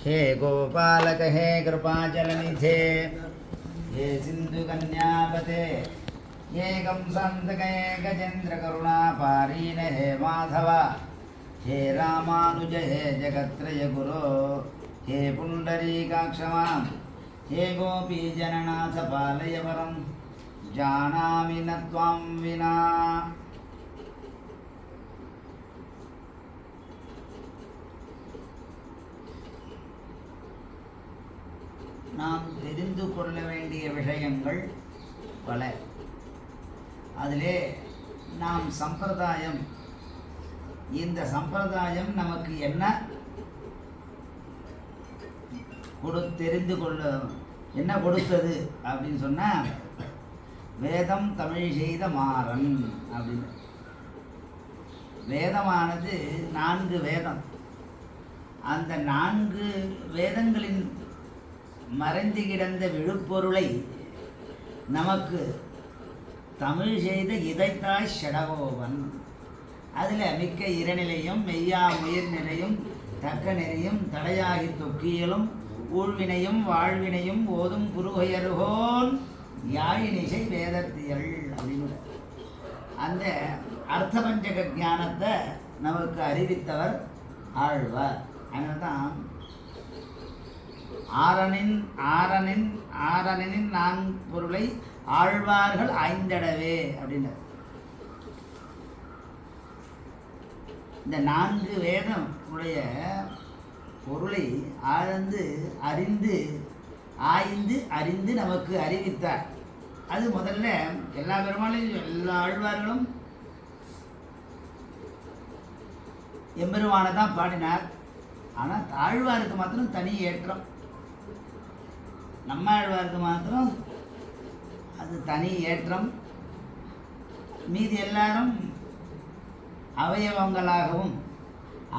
हे गोपालक हे कृपाचलनिधे हे सिन्धुकन्यापते हे कंसन्तक हे गजेन्द्रकरुणापारीण हे माधव हे रामानुज हे जगत्त्रयगुरो हे पुण्डरीकाक्षमां हे गोपीजननाथ पालय परं जानामि न त्वां विना। நாம் தெரிந்து கொள்ள வேண்டிய விஷயங்கள் பல. அதிலே நாம் சம்பிரதாயம், இந்த சம்பிரதாயம் நமக்கு என்ன தெரிந்து கொள்ள என்ன கொடுத்தது அப்படின்னு சொன்னால், வேதம் தமிழ் செய்த மாறன் அப்படின்னு. வேதமானது 4 வேதம். அந்த 4 வேதங்களின் மறைந்து கிடந்த விழுப்பொருளை நமக்கு தமிழ் செய்த இதைத்தாய் ஷடகோபன். அதில் மிக்க இறைநிலையும் மெய்யா உயிர்நிலையும் தக்க நெறியும் தடையாகி தொக்கியலும் ஊழ்வினையும் வாழ்வினையும் ஓதும் குருகையருகோன் யாழினிசை வேதத்தியல் அப்படின்னு அந்த அர்த்தபஞ்சக ஞானத்தை நமக்கு அறிவித்தவர் ஆழ்வார். அதனால தான் ஆரனின் 4 பொருளை ஆழ்வார்கள் ஐந்தடவே அப்படின்னு. இந்த 4 வேதம் உடைய பொருளை ஆழ்ந்து அறிந்து நமக்கு அறிவித்தார். அது முதல்ல எல்லா பெருமாளையும் எல்லா ஆழ்வார்களும் எம்பெருமானை தான் பாடினார். ஆனால் ஆழ்வாருக்கு மாத்திரம் தனி ஏற்றம். நம்ம ஆழ்வாருக்கு மாத்திரம் அது தனி ஏற்றம். மீதி எல்லாரும் அவயவங்களாகவும்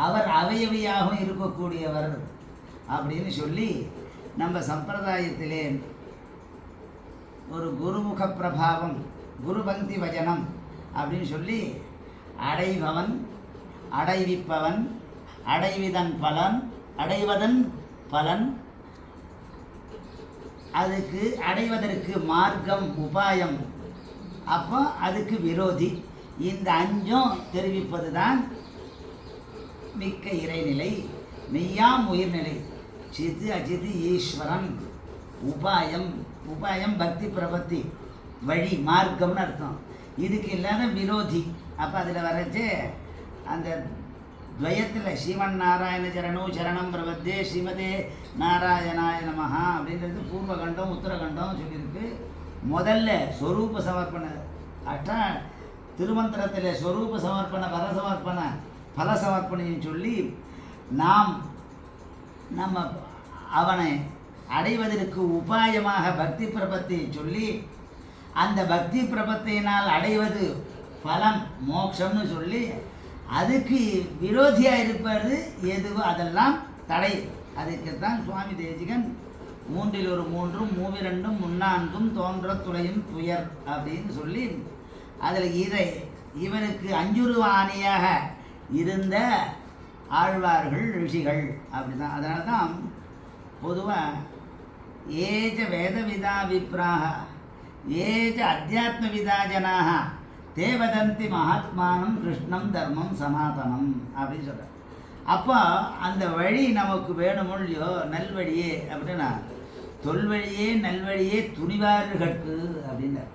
அவர் அவயவியாகவும் இருக்கக்கூடியவர் அப்படின்னு சொல்லி நம்ம சம்பிரதாயத்திலே ஒரு குருமுக பிரபாவம், குருபங்கி வஜனம் அப்படின்னு சொல்லி அடைபவன், அடைவிப்பவன், அடைவதன் பலன், அதுக்கு அடைவதற்கு மார்க்கம் உபாயம், அப்போ அதுக்கு விரோதி, இந்த 5ம் தெரிவிப்பது தான் மிக்க இறைநிலை, மெய்யாம் உயிர்நிலை, சித்து அச்சித்து ஈஸ்வரன், உபாயம் பக்தி பிரபத்தி வழி மார்க்கம்னு அர்த்தம். இதுக்கு இல்லாத விரோதி. அப்போ அதில் வரைச்சே அந்த துவயத்தில் ஸ்ரீமன் நாராயண சரணம் பிரபத்தே ஸ்ரீமதே நாராயணாய நமஹா அப்படின்றது பூர்வகண்டம் உத்தரகண்டம் சொல்லியிருக்கு. முதல்ல ஸ்வரூப சமர்ப்பண திருமந்திரத்தில் ஸ்வரூப சமர்ப்பண பல சமர்ப்பணையும் சொல்லி நம்ம அவனை அடைவதற்கு உபாயமாக பக்தி பிரபத்தை சொல்லி, அந்த பக்தி பிரபத்தினால் அடைவது பலம் மோட்சம்னு சொல்லி, அதுக்கு விரோதியாக இருப்பது எதுவோ அதெல்லாம் தடை. அதுக்குத்தான் சுவாமி தேசிகன் 3 ஒரு 3 3 முன்னான்கும் தோன்ற துளையும் துயர் அப்படின்னு சொல்லி, அதில் இவருக்கு அஞ்சுருவாணியாக இருந்த ஆழ்வார்கள் ரிஷிகள் அப்படிதான். அதனால தான் பொதுவாக ஏஜ வேதவிதா விப்ராக ஏஜ அத்தியாத்மவிதா ஜனாக தேவதந்தி மகாத்மானம் கிருஷ்ணம் தர்மம் சனாதனம் அப்படின்னு சொல்கிறார். அப்போ அந்த வழி நமக்கு வேணுமோ இல்லையோ, நல்வழியே அப்படின்னா தொல்வழியே நல்வழியே துணிவாறு கட்டு அப்படின்னார்.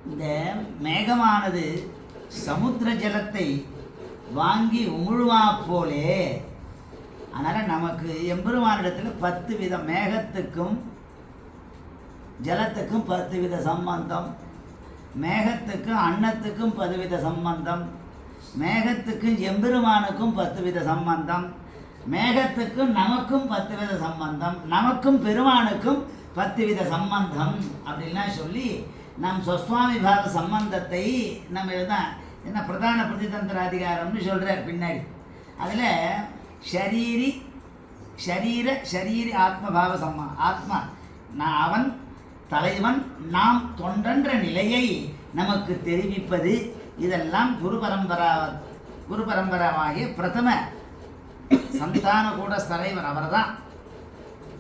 இந்த மேகமானது சமுத்திர ஜலத்தை வாங்கி உமிழ்வா போலே. அதனால் நமக்கு எம்பெருமானிடத்தில் 10 வித, மேகத்துக்கும் ஜலத்துக்கும் 10 வித சம்பந்தம், மேகத்துக்கும் அன்னத்துக்கும் 10 வித சம்பந்தம், மேகத்துக்கும் எம்பெருமானுக்கும் 10 வித சம்பந்தம், மேகத்துக்கும் நமக்கும் 10 வித சம்பந்தம், நமக்கும் பெருமானுக்கும் 10 வித சம்பந்தம் அப்படின்லாம் சொல்லி நம் சொஸ்வாமி பாவ சம்பந்தத்தை நம்ம இதுதான் என்ன பிரதான பிரதிதந்திர அதிகாரம்னு சொல்கிறார் பின்னாடி. அதில் ஷரீரி ஆத்மபாவ ஆத்மா நான் அவன் தலைவன் நாம் தொண்டன்ற நிலையை நமக்கு தெரிவிப்பது. இதெல்லாம் குரு பரம்பராவாகிய பிரதம சந்தான கூடஸ்தரைவர் அவர் தான்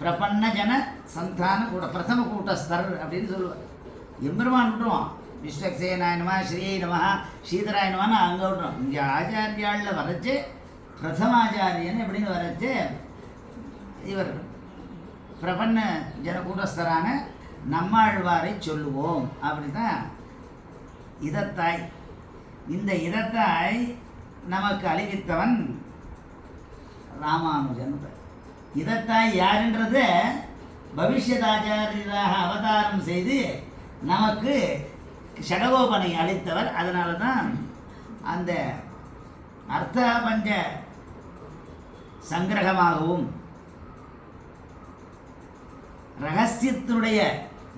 பிரபன்ன ஜன சந்தான கூட பிரதம கூட்டஸ்தர் அப்படின்னு சொல்லுவார். எம்பெருமான் விட்டுருவான் விஸ்வக்சேனாய நம ஸ்ரீ நம ஸ்ரீதராய நமன்னு அங்கே விட்டுரும். இங்கே ஆச்சாரியாளில் வரைச்சு பிரதமாச்சாரியன் எப்படின்னு வரைச்சு இவர் பிரபன்ன ஜனகூடஸ்தரான நம்மாழ்வாரை சொல்லுவோம். அப்படி தான் இதத்தாய். இந்த இதத்தாய் நமக்கு அளிவித்தவன் ராமானுஜன். இதத்தாய் யாருன்றது பவிஷ்யதாச்சாரியராக அவதாரம் செய்து நமக்கு ஷடகோபனை அளித்தவர். அதனால தான் அந்த அர்த்த பஞ்ச சங்கிரகமாகவும் ரகசியத்தினுடைய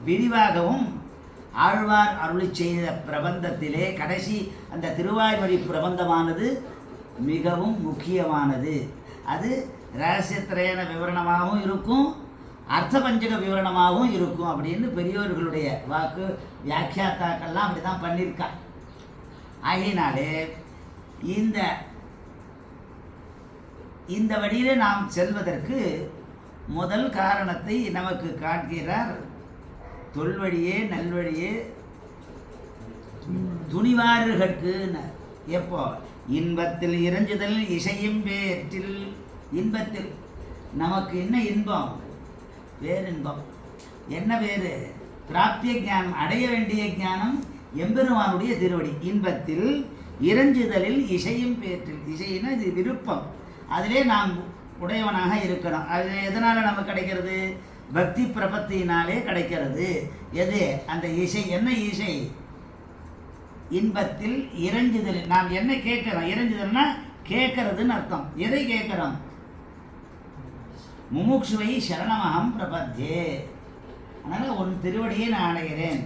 விரிவாகவும் ஆழ்வார் அருளி செய்த பிரபந்தத்திலே கடைசி அந்த திருவாய்மொழி பிரபந்தமானது மிகவும் முக்கியமானது. அது ரகசியத்திரையன விவரணமாகவும் இருக்கும், அர்த்த பஞ்சக விவரணமாகவும் இருக்கும் அப்படின்னு பெரியோர்களுடைய வாக்கு. வியாக்கியாத்தாக்கள்லாம் அப்படி தான் பண்ணியிருக்கா. ஆகையினாலே இந்த வழியிலே நாம் செல்வதற்கு முதல் காரணத்தை நமக்கு காட்டுகிறார். தொல்வழியே நல்வழியே துணிவாறுகற்கு. எப்போ இன்பத்தில் இறைஞ்சுதல் இசையும் பேற்றில். இன்பத்தில் நமக்கு என்ன இன்பம்? பேரின்பம். என்ன பேரு? பிராப்திய ஞானம், அடைய வேண்டிய ஞானம் எம்பெருமானுடைய திருவடி. இன்பத்தில் இறைஞ்சுதலில் இசையும் பேற்றில். இசைன்னா இது விருப்பம், அதிலே நாம் உடையவனாக இருக்கணும். அது எதனால் நமக்கு கிடைக்கிறது? பக்தி பிரபத்தினாலே கிடைக்கிறது. எது? அந்த இசை. என்ன இசை? இன்பத்தில் இறைஞ்சுதல். நாம் என்ன கேட்கிறோம்? இறைஞ்சுதல்னா கேட்கறதுன்னு அர்த்தம். எதை கேட்கிறோம்? முமுட்சுவை சரணமகம் பிரபத்தியே. அதனால் உன் திருவடியை நான் அடைகிறேன்.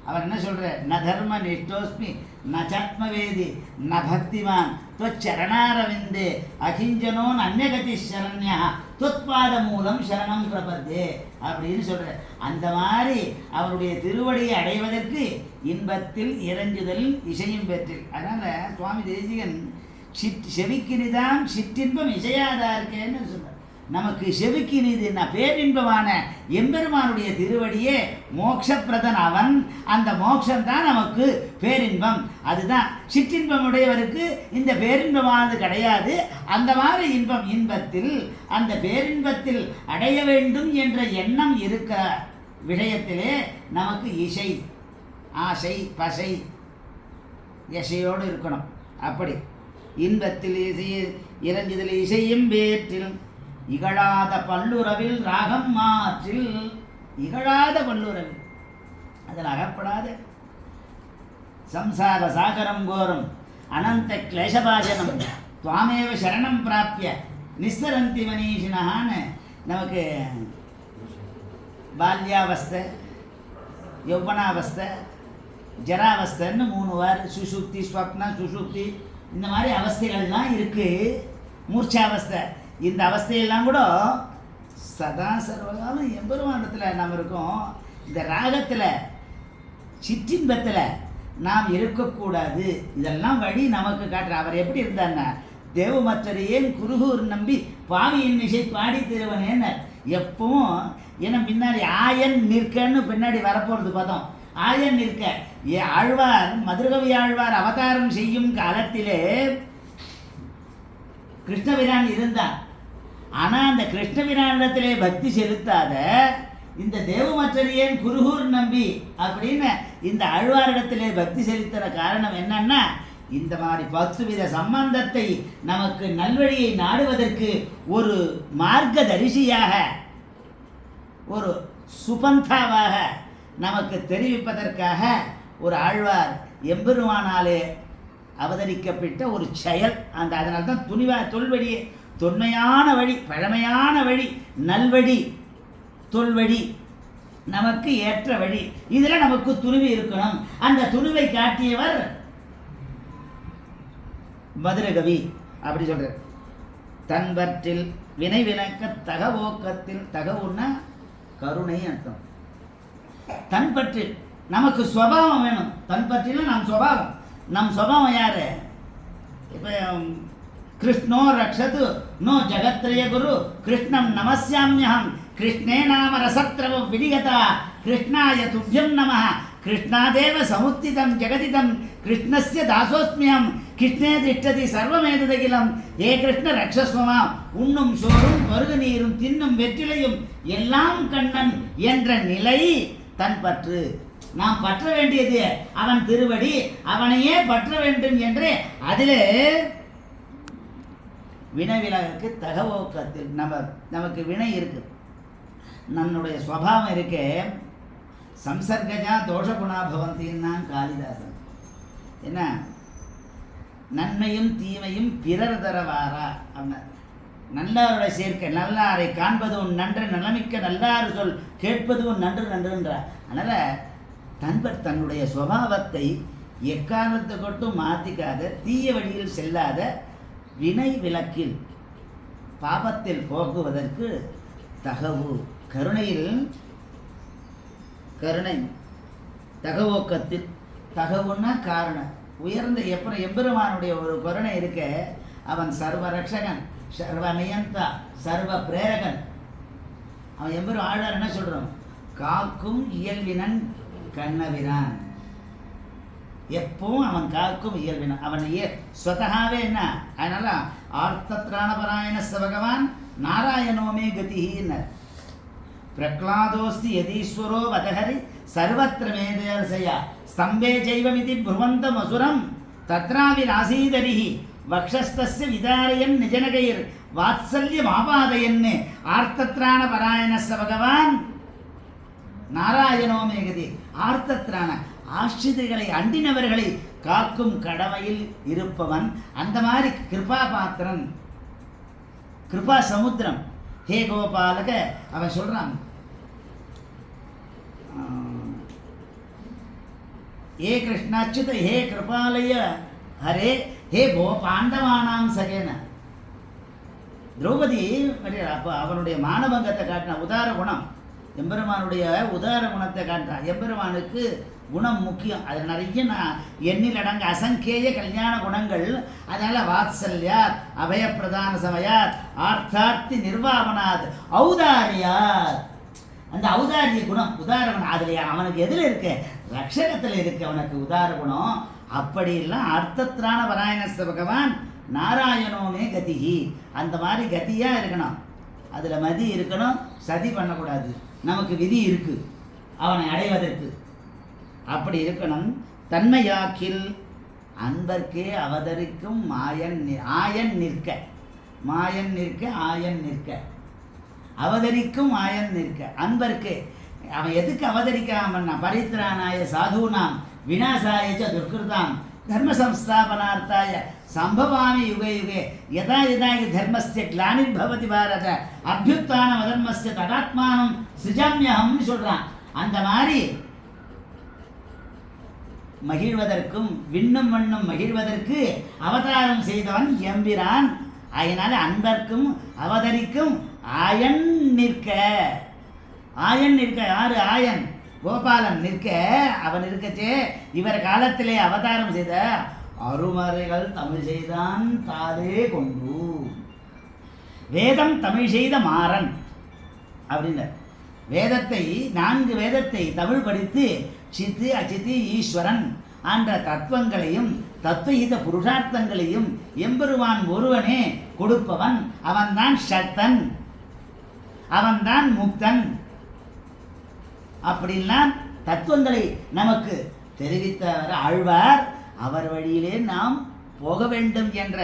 அவர் என்ன சொல்ற? ந தர்ம நிஷ்டோஸ்மி ந சத்மவேதி ந பக்திமான் தொச்சரணாரவிந்தே அகிஞ்சனோன் அந்நகதி சரண்யா தொத்பாத மூலம் சரணம் பிரபத்தே அப்படின்னு சொல்ற. அந்த மாதிரி அவருடைய திருவடியை அடைவதற்கு இன்பத்தில் இறைஞ்சுதல் இசையும் பெற்றில். அதனால சுவாமி தேசிகன் செவிக்கினிதான் சிற்றின்பம் இசையாதா இருக்கேன்னு சொல்ற. நமக்கு செவிக்கினிது என்ன? பேரின்பமான எம்பெருமானுடைய திருவடியே மோட்சப்பிரதன் அவன். அந்த மோட்சம்தான் நமக்கு பேரின்பம். அதுதான் சிற்றின்பம் உடையவருக்கு இந்த பேரின்பமானது கிடையாது. அந்த மாதிரி இன்பம், இன்பத்தில் அந்த பேரின்பத்தில் அடைய வேண்டும் என்ற எண்ணம் இருக்க விஷயத்திலே நமக்கு இசை, ஆசை, பசை, இசையோடு இருக்கணும். அப்படி இன்பத்தில் இசை இறைஞ்சுதல் இசையும் பேற்றில் இகழாத பல்லுறவில் ராகம் மாற்றில். இகழாத பல்லுறவில், அதில் அகப்படாத சம்சார சாகரம் கோரம் அனந்த கிளேசபாஜனம் துவாமேவ சரணம் பிராப்பிய நிஸ்தரந்தி மனீஷினஹான்னு நமக்கு பால்யாவஸ்தை, யௌவனாவஸ்தை, ஜராவஸ்தைன்னு 3 வார். சுஷுப்தி, ஸ்வப்ன சுஷுப்தி, இந்த மாதிரி அவஸ்தைகள்லாம் இருக்குது. மூர்ச்சாவஸ்தை. இந்த அவஸ்தையெல்லாம் கூட சதா சர்வகாலம் எம்பெருமானத்தில் நாம் இருக்கோம். இந்த ராகத்தில் சிற்றின்பத்தில் நாம் இருக்கக்கூடாது. இதெல்லாம் வழி நமக்கு காட்டுற. அவர் எப்படி இருந்தார்னா, தேவமற்றரையேன் குருகூர் நம்பி பாவியின் இசை பாடி திருவனேன்னு எப்பவும். ஏன்னா பின்னாடி ஆயன் நிற்கன்னு பின்னாடி வரப்போகிறது பதம். ஆயன் நிற்க. ஆழ்வார், மதுரகவி ஆழ்வார் அவதாரம் செய்யும் காலத்திலே கிருஷ்ணபிரான் இருந்தான். ஆனால் அந்த கிருஷ்ணபிரானிடத்திலே பக்தி செலுத்தாத இந்த தேவமற்றரியன் குருகூர் நம்பி அப்படின்னு இந்த ஆழ்வாரிடத்திலே பக்தி செலுத்துகிற காரணம் என்னன்னா, இந்த மாதிரி 10 வித சம்பந்தத்தை நமக்கு நல்வழியை நாடுவதற்கு ஒரு மார்க்கதரிசியாக, ஒரு சுபந்தாவாக நமக்கு தெரிவிப்பதற்காக ஒரு ஆழ்வார் எம்பெருமானாலே அவதரிக்கப்பட்ட ஒரு செயல். அதனால தான் தொல்வழியே, தொன்மையான வழி, பழமையான வழி, நல்வழி, தொல்வழி, நமக்கு ஏற்ற வழி. இதில் நமக்கு துணிவு இருக்கணும். அந்த துணிவை காட்டியவர் மதுரகவி. அப்படி சொல்றார். தன்பற்றில் வினை வினக்க தகவோக்கத்தில், தகவுன்னா கருணை அர்த்தம். தன்பற்றில் நமக்கு சுபாவம் வேணும். தன்பற்றில் நம் சுபாவம். நம் சுபாவம் யாரு? இப்போ கிருஷ்ணோ ரக்ஷது நோ ஜகத்ரய குரு கிருஷ்ணம் நமஸ்யாம்யஹம் கிருஷ்ணே நாம ரசத்ரவ விநிகதா கிருஷ்ணாய துப்யம் நமः கிருஷ்ணாதேவ சமுத்திதம் ஜெகதிதம் கிருஷ்ணஸ்ய தாசோஸ்மியம் கிருஷ்ணே திஷ்டதி சர்வமேததகிலம் ஏ கிருஷ்ண ரக்ஷஸ்வமாம் உண்ணும் சோறும் பருகு நீரும் தின்னும் வெற்றிலையும் எல்லாம் கண்ணன் என்ற நிலை தன் பற்று. நாம் பற்ற வேண்டியது அவன் திருவடி, அவனையே பற்ற வேண்டும் என்று அதிலே வினைவிலகுக்கு தகவோக்கத்தில் நமக்கு வினை இருக்கு, நம்முடைய சுவாவம் இருக்கே. சம்சர்கஜா தோஷகுணா பவந்தின்னா காளிதாசன் என்ன, நன்மையும் தீமையும் பிறர் தரவாரா அப்படின்னா, நல்லாருடைய சேர்க்கை, நல்லாரை காண்பதும் நன்று நலமிக்க நல்லாறு சொல் கேட்பதும் நன்று நன்றுன்றார். அதனால் தன்னுடைய சுபாவத்தை எக்காரணத்தை கொண்டும் மாற்றிக்காத, தீய வழியில் செல்லாத, வினை விலக்கில் பாபத்தில் போக்குவதற்கு தகவு கருணையில் கருணை தகவோக்கத்தில் தகவுன்னா காரணம் உயர்ந்த எம்பெருமானுடைய ஒரு கருணை இருக்க. அவன் சர்வ ரக்ஷகன், சர்வ நியந்தா, சர்வ பிரேரகன். அவன் எம்பெரும் ஆழ்வார் என்ன சொல்கிறோம், காக்கும் இயல்பினன் கண்ணவிரான். எப்பவும் அவன் காக்கும் இயல்பினான், அவன் ஸ்வதகாவே என்ன. அதனால ஆர்த்தத்ராணபராயணஸ்ய பகவான் நாராயணோமே கதிஹின்னர். பிரக்லாதோஸ்தி யதீஸ்வரோ வதஹரி சர்வத்திர மேதர்சயா ஸ்தம்பே ஜைவமிதி புருவந்தம் அசுரம் தத்ராவி நாசீதரிஹி வக்ஷஸ்தஸ்ய விதாரயன் நிஜனகைர் வாத்சல்யம் ஆபாதயன் ஆர்த்தத்ராண பராயணஸ்ய பகவான் நாராயணோமே கதி. ஆர்த்தத்ராண ஆசிரிதர்களை அண்டினவர்களை காக்கும் கடமையில் இருப்பவன். அந்த மாதிரி கிருபா பாத்திரன், கிருபா சமுத்திரம். ஹே கோபாலக அவன் சொல்றான், ஏ கிருஷ்ணாச்சுத ஹே கிருபாலய ஹரே ஹே போ பாண்டவானாம் சகேன. திரௌபதி அப்போ அவனுடைய மானபங்கத்தை காட்டின உதார குணம், எம்பெருமானுடைய உதார குணத்தை காட்டினான். எம்பெருமானுக்கு குணம் முக்கியம். அதில் நிறைய எண்ணிலடங்கு அசங்கேய கல்யாண குணங்கள். அதனால் வாத்சல்யாத் அபயப்பிரதான சமயாத் ஆர்த்தார்த்தி நிர்வாபனாத் ஔதாரியாத், அந்த ஔதாரிய குணம் உதார குணம் அதில் அவனுக்கு எதில் இருக்க, ரக்ஷகத்தில் இருக்க அவனுக்கு உதார குணம். அப்படிலாம் அர்த்தத்ரான பராயணஸ்ய பகவான் நாராயணோமே கதிஹி. அந்த மாதிரி கதியாக இருக்கணும், அதில் மதி இருக்கணும், சதி பண்ணக்கூடாது. நமக்கு விதி இருக்கு அவனை அடைவதற்கு, அப்படி இருக்கணும். தன்மையாக்கில் அன்பர்க்கே அவதரிக்கும் ஆயன் நிற்க, மாயன் நிற்க ஆயன் நிற்க, அவதரிக்கும் ஆயன் நிற்க. அன்பர்க்கு அவன் எதுக்கு அவதரிக்காமன்னா, பரித்ராணாய சாதுனாம் விநாசாய துர்கிருதாம் தர்ம சம்ஸ்தாபனார்த்தாய சம்பவாமி யுகே யுகே யதா யதா ஹி தர்மஸ்ய கிளானிர்பவதி பாரத அபியுத்தானம் அதர்மஸ்ய தடாத்மானம் சிஜாமியஹம்னு சொல்கிறான். அந்த மாதிரி மகிழ்வதற்கும் விண்ணும் மண்ணும் மகிழ்வதற்கு அவதாரம் செய்தவன் எம்பிரான். அதனால் அன்பர்க்கும் அவதரிக்கும் ஆயன் நிற்க. ஆயன் நிற்க யாரு? ஆயன் கோபாலன் நிற்க. அவன் இருக்கச்சே இவர் காலத்திலே அவதாரம் செய்த அருமறைகள் தமிழ் செய்தான் தாலே கொண்டு, வேதம் தமிழ் செய்த மாறன் அப்படின்ற வேதத்தை 4 வேதத்தை தமிழ் படித்து சித்து அச்சித்து ஈஸ்வரன் என்ற தத்துவங்களையும் தத்துவஹித புருஷார்த்தங்களையும் எம்பெருமான் ஒருவனே கொடுப்பவன். அவன்தான் சக்தன், அவன்தான் முக்தன். அப்படின்லாம் தத்துவங்களை நமக்கு தெரிவித்தவர் ஆழ்வார். அவர் வழியிலே நாம் போக வேண்டும் என்ற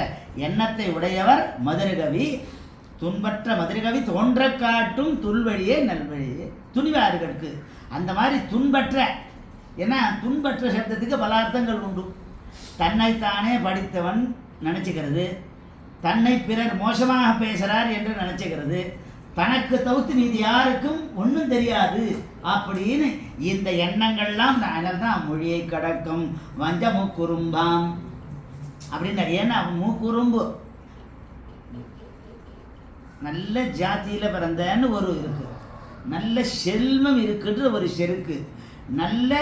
எண்ணத்தை உடையவர் மதுரகவி. துன்பற்ற மதுரகவி தோன்ற காட்டும் துல்வழியே நல்வழியே துணிவார்களுக்கு. அந்த மாதிரி துன்பற்ற, ஏன்னா துன்பற்ற சப்தத்துக்கு பல அர்த்தங்கள் உண்டு. தன்னைத்தானே படித்தவன் நினச்சிக்கிறது, தன்னை பிறர் மோசமாக பேசுகிறார் என்று நினச்சிக்கிறது, தனக்கு தவிர்த்து மீது யாருக்கும் ஒன்றும் தெரியாது அப்படின்னு இந்த எண்ணங்கள்லாம் தான் மொழியை கடக்கும் வஞ்ச மூக்குறும்பாம் அப்படின்னாரு. ஏன்னா மூக்குறும்பு நல்ல ஜாத்தியில் பிறந்தன்னு ஒரு இருக்கு, நல்ல செல்வம் இருக்குன்ற ஒரு செருக்கு, நல்ல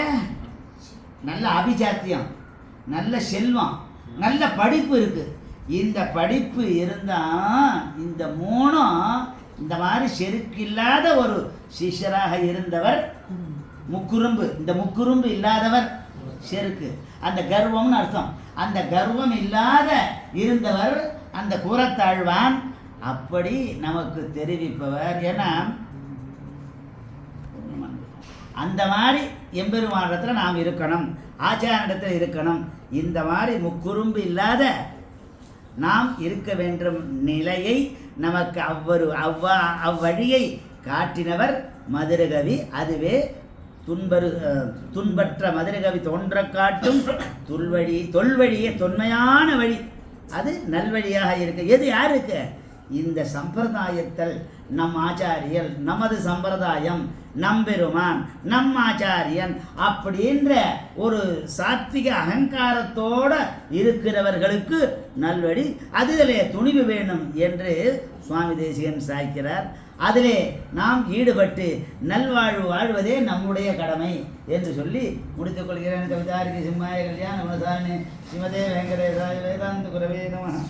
நல்ல அபிஜாத்தியம், நல்ல செல்வம், நல்ல படிப்பு இருக்கு. இந்த படிப்பு இருந்தால் இந்த மூணும் இந்த மாதிரி செருக்கில்லாத ஒரு சிஷ்யராக இருந்தவர் முக்குறும்பு. இந்த முக்குறும்பு இல்லாதவர் செருக்கு, அந்த கர்வம்னு அர்த்தம். அந்த கர்வம் இல்லாத இருந்தவர் அந்த கூறத்தாழ்வான். அப்படி நமக்கு தெரிவிப்பவர். ஏன்னா அந்த மாதிரி எம்பெருமானிடத்தில் நாம் இருக்கணும், ஆச்சாரத்தில் இருக்கணும். இந்த மாதிரி முக்குறும்பு இல்லாத நாம் இருக்க வேண்டும் நிலையை நமக்கு அவ்வழியை காட்டினவர் மதுரகவி. அதுவே துன்பற்ற மதுரகவி தோன்ற காட்டும் தொல்வழியே தொன்மையான வழி. அது நல்வழியாக இருக்கு. எது யாருக்கு? இந்த சம்பிரதாயத்தில் நம் ஆச்சாரியல், நமது சம்பிரதாயம், நம்பெருமான், நம் ஆச்சாரியன் அப்படின்ற ஒரு சாத்விக அகங்காரத்தோடு இருக்கிறவர்களுக்கு நல்வழி. அதிலே துணிவு வேணும் என்று சுவாமி தேசிகன் சாய்க்கிறார். அதிலே நாம் ஈடுபட்டு நல்வாழ்வு வாழ்வதே நம்முடைய கடமை என்று சொல்லி முடித்துக் கொள்கிறேன். கவிதாரிக்கு சிம்மாய கல்யாண குணசாலினி ஸ்ரீமதே வெங்கடேசாய வேதாந்த குரவே நமः.